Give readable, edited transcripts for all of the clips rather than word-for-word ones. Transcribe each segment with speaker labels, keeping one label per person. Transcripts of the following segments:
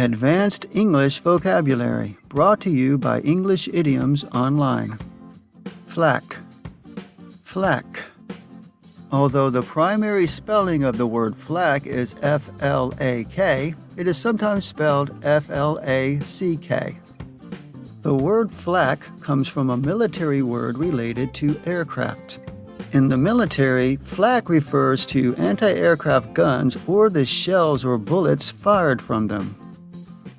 Speaker 1: Advanced English Vocabulary, brought to you by English Idioms Online. Flak. Flak. Although the primary spelling of the word flak is F-L-A-K, it is sometimes spelled F-L-A-C-K. The word flak comes from a military word related to aircraft. In the military, flak refers to anti-aircraft guns or the shells or bullets fired from them.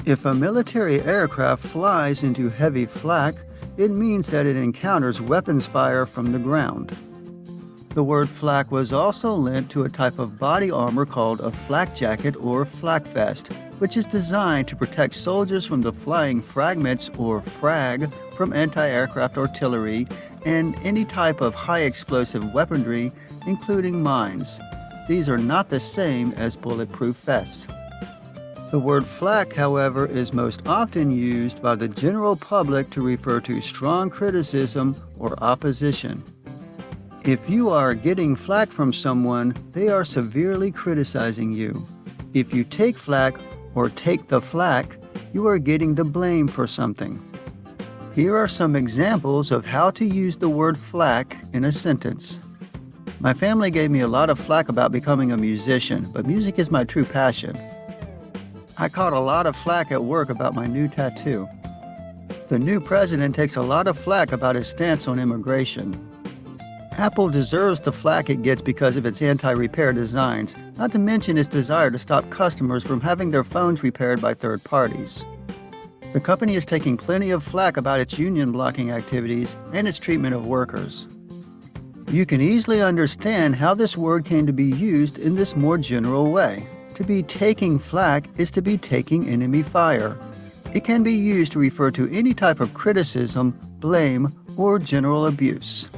Speaker 1: If a military aircraft flies into heavy flak, it means that it encounters weapons fire from the ground. The word flak was also lent to a type of body armor called a flak jacket or flak vest, which is designed to protect soldiers from the flying fragments or frag from anti-aircraft artillery and any type of high explosive weaponry, including mines. These are not the same as bulletproof vests. The word flak, however, is most often used by the general public to refer to strong criticism or opposition. If you are getting flak from someone, they are severely criticizing you. If you take flak or take the flak, you are getting the blame for something. Here are some examples of how to use the word flak in a sentence. My family gave me a lot of flak about becoming a musician, but music is my true passion. I caught a lot of flak at work about my new tattoo. The new president takes a lot of flak about his stance on immigration. Apple deserves the flak it gets because of its anti-repair designs, not to mention its desire to stop customers from having their phones repaired by third parties. The company is taking plenty of flak about its union blocking activities and its treatment of workers. You can easily understand how this word came to be used in this more general way. To be taking flak is to be taking enemy fire. It can be used to refer to any type of criticism, blame, or general abuse.